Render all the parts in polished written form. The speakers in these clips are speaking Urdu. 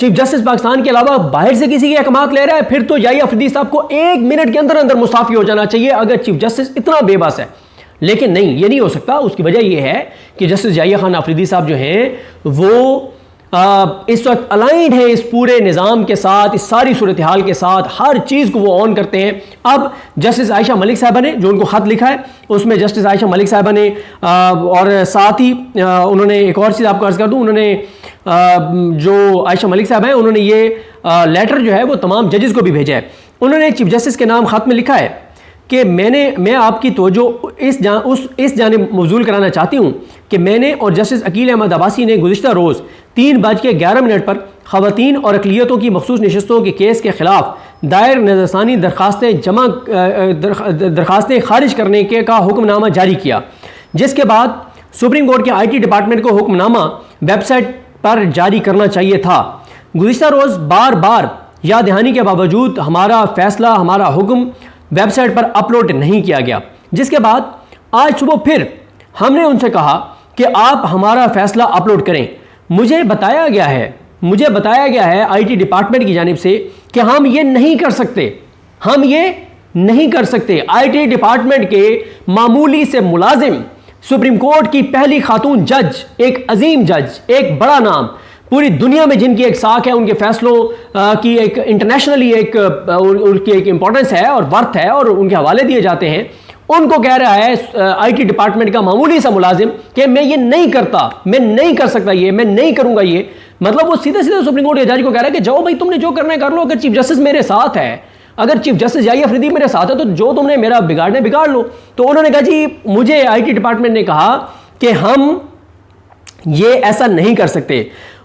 چیف جسٹس پاکستان کے علاوہ باہر سے کسی کے احکامات لے رہا ہے، پھر تو یحییٰ افریدی صاحب کو 1 منٹ کے اندر اندر مستعفی ہو جانا چاہیے اگر چیف جسٹس اتنا بے بس ہے. لیکن نہیں، یہ نہیں ہو سکتا. اس کی وجہ یہ ہے کہ جسٹس یحییٰ خان آفریدی صاحب جو ہیں وہ اس وقت الائنڈ ہیں اس پورے نظام کے ساتھ، اس ساری صورتحال کے ساتھ، ہر چیز کو وہ آن کرتے ہیں. اب جسٹس عائشہ ملک صاحبہ نے جو ان کو خط لکھا ہے، اس میں جسٹس عائشہ ملک صاحبہ نے اور ساتھ ہی انہوں نے ایک اور چیز آپ کو عرض کر دوں، انہوں نے جو عائشہ ملک صاحب ہیں انہوں نے یہ لیٹر جو ہے وہ تمام ججز کو بھی بھیجا ہے. انہوں نے چیف جسٹس کے نام خط میں لکھا ہے کہ میں آپ کی توجہ اس جانب مبذول کرانا چاہتی ہوں کہ میں نے اور جسٹس عقیل احمد عباسی نے گزشتہ روز 3:11 پر خواتین اور اقلیتوں کی مخصوص نشستوں کے کیس کے خلاف دائر نظرثانی درخواستیں خارج کرنے کا حکم نامہ جاری کیا، جس کے بعد سپریم کورٹ کے IT ڈپارٹمنٹ کو حکم نامہ ویب سائٹ پر جاری کرنا چاہیے تھا. گزشتہ روز بار بار یاد دہانی کے باوجود ہمارا فیصلہ، ہمارا حکم ویب سائٹ پر اپلوڈ نہیں کیا گیا، جس کے بعد آج صبح پھر ہم نے ان سے کہا کہ آپ ہمارا فیصلہ اپلوڈ کریں. مجھے بتایا گیا ہے IT ڈپارٹمنٹ کی جانب سے کہ ہم یہ نہیں کر سکتے. IT ڈپارٹمنٹ کے معمولی سے ملازم، سپریم کورٹ کی پہلی خاتون جج، ایک عظیم جج، ایک بڑا نام، پوری دنیا میں جن کی ایک ساکھ ہے، ان کے فیصلوں کی ایک انٹرنیشنلی ایک امپورٹنس ہے اور ورتھ ہے اور ان کے حوالے دیے جاتے ہیں، ان کو کہہ رہا ہے IT ڈپارٹمنٹ کا معمولی سا ملازم کہ میں یہ نہیں کرتا، میں نہیں کر سکتا، یہ میں نہیں کروں گا. یہ مطلب وہ سیدھے سپریم کورٹ کے جج کو کہہ رہا ہے کہ جاؤ بھائی، تم نے جو کرنا ہے کر لو. اگر چیف جسٹس میرے ساتھ ہے، اگر چیف جسٹس یحییٰ افریدی میرے ساتھ ہے، تو جو تم نے میرا بگاڑنا ہے بگاڑ لو. تو انہوں نے کہا جی مجھے IT ڈپارٹمنٹ نے کہا کہ ہم یہ ایسا نہیں کر سکتے.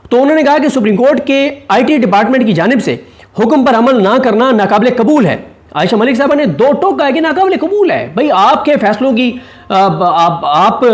تو انہوں نے کہا کہ سپریم کورٹ کے IT ڈپارٹمنٹ کی جانب سے حکم پر عمل نہ کرنا ناقابل قبول ہے. عائشہ ملک صاحبہ نے 2 ٹوک کہا کہ ناقابل قبول ہے. بھائی آپ کے فیصلوں کی آپ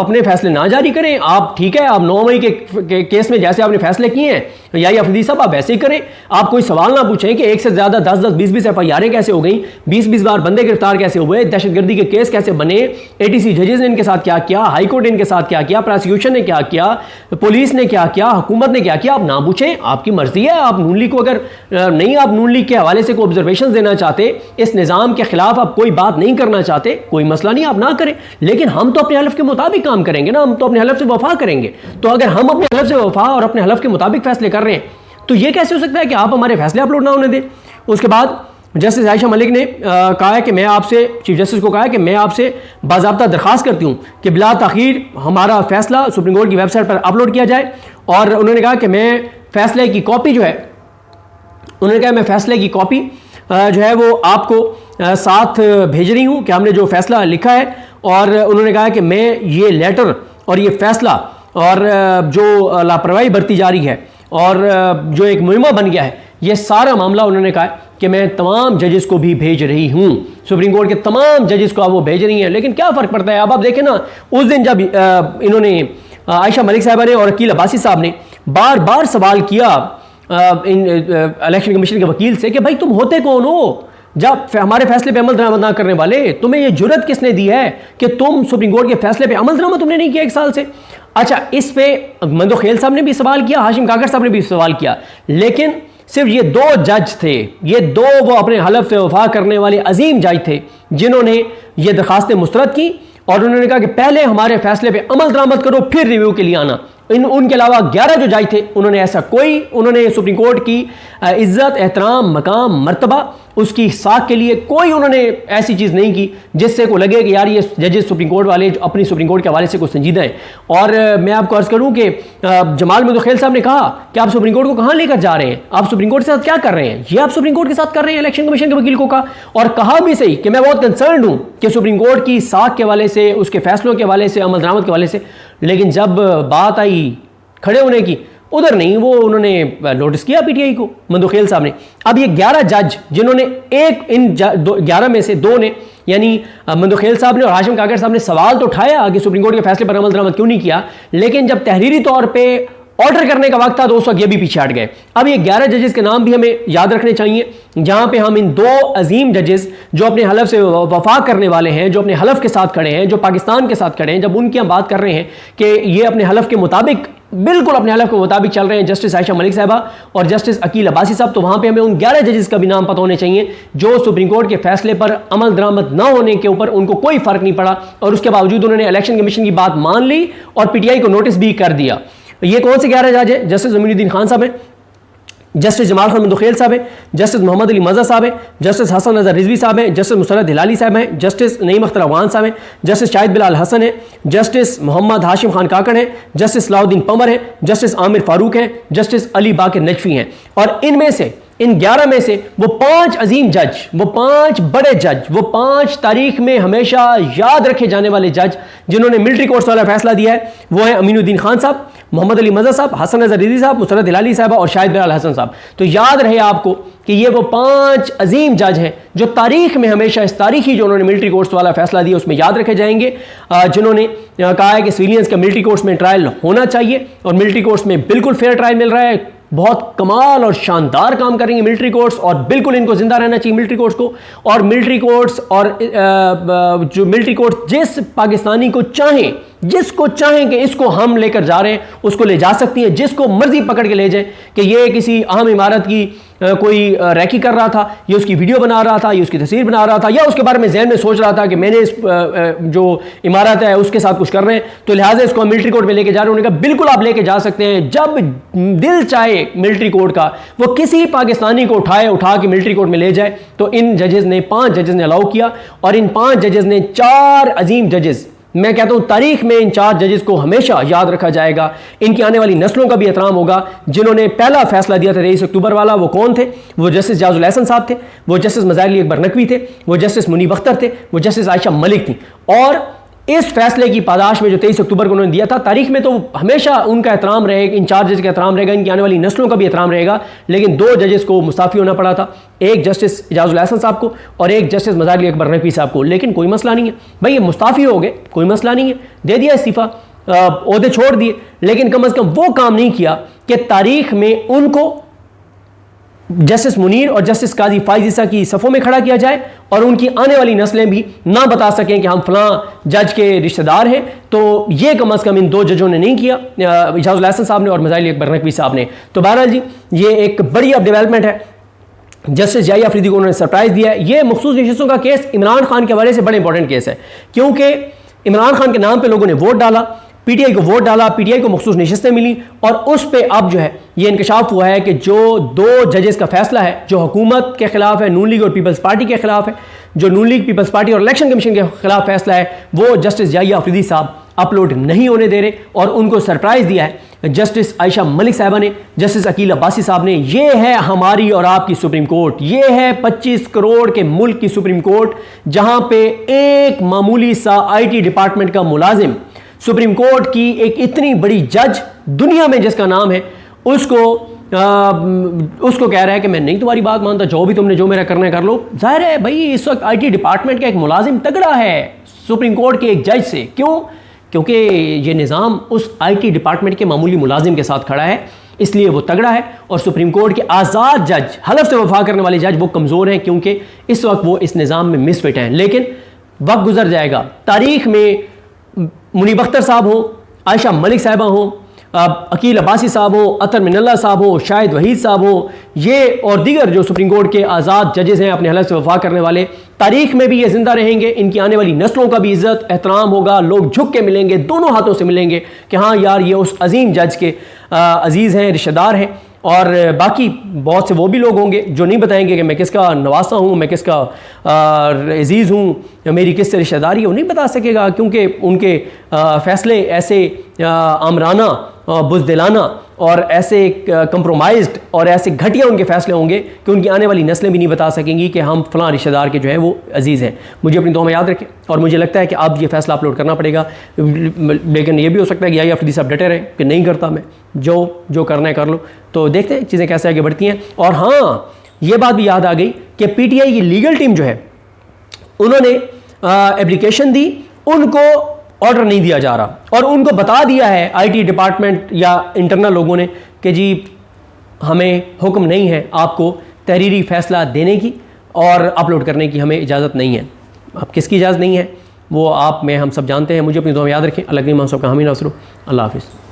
اپنے فیصلے نہ جاری کریں. آپ ٹھیک ہے، آپ 9 مئی کے کیس میں جیسے آپ نے فیصلے کیے ہیں یحییٰ افریدی صاحب، آپ ویسے ہی کریں. آپ کوئی سوال نہ پوچھیں کہ ایک سے زیادہ 10-10 20-20 FIR کیسے ہو گئیں، 20-20 بار بندے گرفتار کیسے ہوئے، دہشت گردی کے کیس کیسے بنے، ATC ججز نے ان کے ساتھ کیا کیا، ہائی کورٹ نے ان کے ساتھ کیا کیا، پروسیکیوشن نے کیا کیا، پولیس نے کیا کیا، حکومت نے کیا کیا. آپ نہ پوچھیں، آپ کی مرضی ہے. آپ نون لیگ کو اگر نہیں، آپ نون لیگ کے حوالے سے کوئی آبزرویشن دینا چاہتے، اس نظام کے خلاف آپ کوئی بات نہیں کرنا چاہتے، کوئی مسئلہ نہیں، آپ نہ کریں. لیکن ہم تو اپنے حلف کے مطابق کام کریں گے نا، ہم تو اپنے حلف سے وفا کریں گے. تو اگر ہم اپنے حلف سے وفا اور اپنے حلف کے مطابق فیصلے کر رہے ہیں تو یہ کیسے ہو سکتا ہے کہ آپ ہمارے فیصلے اپلوڈ نہ ہونے دیں. اس کے بعد جسٹس عائشہ ملک نے کہا ہے کہ میں آپ سے، چیف جسٹس کو کہا ہے کہ میں آپ سے باضابطہ درخواست کرتی ہوں کہ بلا تاخیر ہمارا فیصلہ سپریم کورٹ کی ویب سائٹ پر اپلوڈ کیا جائے. اور انہوں نے کہا کہ میں فیصلے کی کاپی جو ہے، انہوں نے کہا میں فیصلے کی کاپی جو ہے وہ آپ کو ساتھ بھیج رہی ہوں کہ ہم نے جو فیصلہ لکھا ہے. اور انہوں نے کہا کہ میں یہ لیٹر اور یہ فیصلہ اور جو لاپرواہی برتی جا رہی ہے اور جو ایک مہمہ بن گیا ہے، یہ سارا معاملہ انہوں نے کہا کہ میں تمام ججز کو بھی بھیج رہی ہوں. سپریم کورٹ کے تمام ججز کو آپ وہ بھیج رہی ہیں. لیکن کیا فرق پڑتا ہے؟ اب آپ دیکھیں نا، اس دن جب انہوں نے عائشہ ملک صاحبہ نے اور عقیل عباسی صاحب نے بار بار سوال کیا الیکشن کمیشن کے وکیل سے کہ بھائی تم ہوتے کون ہو جب ہمارے فیصلے پہ عمل درآمد نہ کرنے والے؟ تمہیں یہ جرت کس نے دی ہے کہ تم سپریم کورٹ کے فیصلے پہ عمل درآمد تم نے نہیں کیا 1 سال سے؟ اچھا، اس پہ مندو خیل صاحب نے بھی سوال کیا، ہاشم کاکڑ صاحب نے بھی سوال کیا. لیکن صرف یہ 2 جج تھے، یہ 2 وہ اپنے حلف سے وفا کرنے والے عظیم جج تھے جنہوں نے یہ درخواستیں مسترد کی اور انہوں نے کہا کہ پہلے ہمارے فیصلے پہ عمل درآمد کرو، پھر ریویو کے لیے آنا. ان کے علاوہ 11 جو جج تھے انہوں نے ایسا انہوں نے سپریم کورٹ کی عزت، احترام، مقام، مرتبہ، اس کی ساکھ کے لیے کوئی انہوں نے ایسی چیز نہیں کی جس سے کو لگے کہ یار یہ ججز سپریم کورٹ والے اپنی سپریم کورٹ کے حوالے سے کوئی سنجیدہ ہیں. اور میں آپ کو عرض کروں کہ جمال مندو خیل صاحب نے کہا کہ آپ سپریم کورٹ کو کہاں لے کر جا رہے ہیں، آپ سپریم کورٹ کے ساتھ کیا کر رہے ہیں؟ یہ آپ سپریم کورٹ کے ساتھ کر رہے ہیں. الیکشن کمیشن کے وکیل کو کہا، اور کہا بھی صحیح کہ میں بہت کنسرنڈ ہوں کہ سپریم کورٹ کی ساکھ کے حوالے سے، اس کے فیصلوں کے حوالے سے، عمل درآمد کے حوالے سے. لیکن جب بات آئی کھڑے ہونے کی، ادھر نہیں، وہ انہوں نے نوٹس کیا PTI کو، مندو خیل صاحب نے. اب یہ 11 جج جنہوں نے ان 11 میں سے 2 نے، یعنی مندو خیل صاحب نے اور ہاشم کاکڑ صاحب نے سوال تو اٹھایا کہ سپریم کورٹ کے فیصلے پر عمل درآمد کیوں نہیں کیا، لیکن جب تحریری طور پہ آرڈر کرنے کا وقت تھا تو اس وقت یہ بھی پیچھے ہٹ گئے. اب یہ 11 ججز کے نام بھی ہمیں یاد رکھنے چاہیے، جہاں پہ ہم ان 2 عظیم ججز جو اپنے حلف سے وفا کرنے والے ہیں، جو اپنے حلف کے ساتھ کھڑے ہیں، جو پاکستان کے ساتھ کھڑے ہیں، جب ان کی ہم بات کر رہے ہیں کہ یہ اپنے حلف کے مطابق بالکل اپنے حلف کے مطابق چل رہے ہیں جسٹس عائشہ ملک صاحبہ اور جسٹس عقیل عباسی صاحب، تو وہاں پہ ہمیں ان 11 ججز کا بھی نام پتہ ہونے چاہیے جو سپریم کورٹ کے فیصلے پر عمل درآمد نہ ہونے کے اوپر ان کو کوئی فرق نہیں پڑا، اور اس کے باوجود انہوں نے الیکشن کمیشن کی بات مان لی اور پی ٹی آئی کو نوٹس بھی کر دیا۔ یہ کون سے 11 جج ہیں؟ جسٹس امین الدین خان صاحب ہیں، جسٹس جمال خان مندوخیل صاحب ہیں، جسٹس محمد علی مزہ صاحب ہیں، جسٹس حسن نظر رضوی صاحب ہیں، جسٹس مسرت ہلالی صاحب ہیں، جسٹس نعیم اختر افغان صاحب ہیں، جسٹس شاہد بلال حسن ہیں، جسٹس محمد ہاشم خان کاکڑ ہیں، جسٹس صلاح الدین پمر ہیں، جسٹس عامر فاروق ہیں، جسٹس علی باقر نجفی ہیں، اور ان میں سے ان 11 میں سے وہ 5 عظیم جج، وہ 5 بڑے جج، وہ 5 تاریخ میں ہمیشہ یاد رکھے جانے والے جج جنہوں نے ملٹری کورٹس والا فیصلہ دیا ہے، وہ ہیں امین الدین خان صاحب، محمد علی مزہ صاحب، حسن نظر رضوی صاحب، مسرت ہلالی صاحبہ اور شاہد بلال حسن صاحب۔ تو یاد رہے آپ کو کہ یہ وہ 5 عظیم جج ہیں جو تاریخ میں ہمیشہ اس تاریخی جو انہوں نے ملٹری کورٹس والا فیصلہ دیا اس میں یاد رکھے جائیں گے، جنہوں نے کہا ہے کہ سویلینز کا ملٹری کورٹس میں ٹرائل ہونا چاہیے، اور ملٹری کورٹس میں بالکل فیئر ٹرائل مل رہا ہے، بہت کمال اور شاندار کام کریں گے ملٹری کورٹس، اور بالکل ان کو زندہ رہنا چاہیے ملٹری کورٹس کو، اور ملٹری کورٹس اور جو ملٹری کورٹس جس پاکستانی کو چاہیں، جس کو چاہیں کہ اس کو ہم لے کر جا رہے ہیں اس کو لے جا سکتی ہیں، جس کو مرضی پکڑ کے لے جائیں کہ یہ کسی اہم عمارت کی کوئی ریکی کر رہا تھا، یہ اس کی ویڈیو بنا رہا تھا، یہ اس کی تصویر بنا رہا تھا، یا اس کے بارے میں ذہن میں سوچ رہا تھا کہ میں نے اس جو عمارت ہے اس کے ساتھ کچھ کر رہے ہیں تو لہٰذا اس کو ہم ملٹری کورٹ میں لے کے جا رہے ہیں۔ انہوں نے کہا بالکل آپ لے کے جا سکتے ہیں، جب دل چاہے ملٹری کورٹ کا وہ کسی پاکستانی کو اٹھا کے ملٹری کورٹ میں لے جائے۔ تو ان ججز نے 5 ججز نے الاؤ کیا، اور ان 5 ججز نے 4 عظیم ججز، میں کہتا ہوں تاریخ میں ان 4 ججز کو ہمیشہ یاد رکھا جائے گا، ان کی آنے والی نسلوں کا بھی احترام ہوگا، جنہوں نے پہلا فیصلہ دیا تھا 23 اکتوبر والا۔ وہ کون تھے؟ وہ جسٹس جاز الاحسن صاحب تھے، وہ جسٹس مظاہر علی اکبر نقوی تھے، وہ جسٹس منیب اختر تھے، وہ جسٹس عائشہ ملک تھیں، اور اس فیصلے کی پاداش میں جو 23 اکتوبر کو انہوں نے دیا تھا، تاریخ میں تو ہمیشہ ان کا احترام رہے گا، ان 4 ججز کا احترام رہے گا، ان کی آنے والی نسلوں کا بھی احترام رہے گا، لیکن 2 ججز کو مستعفی ہونا پڑا تھا، ایک جسٹس اعجاز الاحسن صاحب کو اور ایک جسٹس مظاہر علی اکبر نقوی صاحب کو۔ لیکن کوئی مسئلہ نہیں ہے بھائی، یہ مستعفی ہو گئے، کوئی مسئلہ نہیں ہے، دے دیا استعفیٰ، عہدے چھوڑ دیے، لیکن کم از کم وہ کام نہیں کیا کہ تاریخ میں ان کو جسٹس منیر اور جسٹس قاضی فائز عیسیٰ کی صفوں میں کھڑا کیا جائے، اور ان کی آنے والی نسلیں بھی نہ بتا سکیں کہ ہم فلاں جج کے رشتہ دار ہیں۔ تو یہ کم از کم ان 2 ججوں نے نہیں کیا، اعجاز الاحسن صاحب نے اور مظاہر علی اکبر نقوی صاحب نے۔ تو بہرحال جی یہ ایک بڑی اب ڈیولپمنٹ ہے، جسٹس یحییٰ آفریدی کو انہوں نے سرپرائز دیا ہے۔ یہ مخصوص نشستوں کا کیس عمران خان کے حوالے سے بڑا انپورٹنٹ کیس ہے، کیونکہ عمران خان کے نام پہ لوگوں نے ووٹ ڈالا، پی ٹی آئی کو ووٹ ڈالا، پی ٹی آئی کو مخصوص نشستیں ملیں، اور اس پہ اب جو ہے یہ انکشاف ہوا ہے کہ جو 2 ججز کا فیصلہ ہے جو حکومت کے خلاف ہے، نون لیگ اور پیپلز پارٹی کے خلاف ہے، جو نون لیگ پیپلز پارٹی اور الیکشن کمیشن کے خلاف فیصلہ ہے، وہ جسٹس یحییٰ آفریدی صاحب اپلوڈ نہیں ہونے دے رہے، اور ان کو سرپرائز دیا ہے جسٹس عائشہ ملک صاحبہ نے، جسٹس عقیل عباسی صاحب نے۔ یہ ہے ہماری اور آپ کی سپریم کورٹ، یہ ہے 25 کروڑ کے ملک کی سپریم کورٹ، جہاں پہ ایک معمولی سا آئی ٹی ڈپارٹمنٹ کا ملازم سپریم کورٹ کی ایک اتنی بڑی جج دنیا میں جس کا نام ہے اس کو کہہ رہا ہے کہ میں نہیں تمہاری بات مانتا، جو بھی تم نے جو میرا کرنا ہے کر لو۔ ظاہر ہے بھائی اس وقت آئی ٹی ڈپارٹمنٹ کا ایک ملازم تگڑا ہے سپریم کورٹ کے ایک جج سے، کیوں؟ کیونکہ یہ نظام اس آئی ٹی ڈپارٹمنٹ کے معمولی ملازم کے ساتھ کھڑا ہے، اس لیے وہ تگڑا ہے، اور سپریم کورٹ کے آزاد جج، حلف سے وفا کرنے والے جج وہ کمزور ہیں، کیونکہ اس وقت وہ اس نظام میں مس فٹ ہیں۔ لیکن وقت گزر جائے گا، تاریخ میں منیب اختر صاحب ہوں، عائشہ ملک صاحبہ ہوں، عقیل عباسی صاحب ہوں، عطر من اللہ صاحب ہوں، شاہد وحید صاحب ہوں، یہ اور دیگر جو سپریم کورٹ کے آزاد ججز ہیں اپنے حلف سے وفا کرنے والے، تاریخ میں بھی یہ زندہ رہیں گے، ان کی آنے والی نسلوں کا بھی عزت احترام ہوگا، لوگ جھک کے ملیں گے، دونوں ہاتھوں سے ملیں گے کہ ہاں یار یہ اس عظیم جج کے عزیز ہیں، رشتہ دار ہیں۔ اور باقی بہت سے وہ بھی لوگ ہوں گے جو نہیں بتائیں گے کہ میں کس کا نواسہ ہوں، میں کس کا عزیز ہوں، میری کس سے رشتہ داری ہے، وہ نہیں بتا سکے گا، کیونکہ ان کے فیصلے ایسے آمرانہ، بزدلانہ اور ایسے کمپرومائزڈ اور ایسے گھٹیا ان کے فیصلے ہوں گے کہ ان کی آنے والی نسلیں بھی نہیں بتا سکیں گی کہ ہم فلاں رشتہ دار کے جو ہے وہ عزیز ہیں۔ مجھے اپنی دعا میں یاد رکھیں، اور مجھے لگتا ہے کہ اب یہ فیصلہ اپلوڈ کرنا پڑے گا، لیکن یہ بھی ہو سکتا ہے کہ یحییٰ آفریدی صاحب ڈٹے رہیں کہ نہیں کرتا، میں جو کرنا ہے کر لو۔ تو دیکھتے ہیں چیزیں کیسے آگے بڑھتی ہیں۔ اور ہاں یہ بات بھی یاد آ گئی کہ پی ٹی آئی کی لیگل ٹیم جو ہے انہوں نے اپلیکیشن دی، ان کو آرڈر نہیں دیا جا رہا، اور ان کو بتا دیا ہے آئی ٹی ڈپارٹمنٹ یا انٹرنل لوگوں نے کہ جی ہمیں حکم نہیں ہے آپ کو تحریری فیصلہ دینے کی اور اپلوڈ کرنے کی، ہمیں اجازت نہیں ہے۔ اب کس کی اجازت نہیں ہے وہ آپ میں ہم سب جانتے ہیں۔ مجھے اپنی دعا میں یاد رکھیں۔ اللہ کریم ہم سب کا حامی ناصر ہو۔ اللہ حافظ۔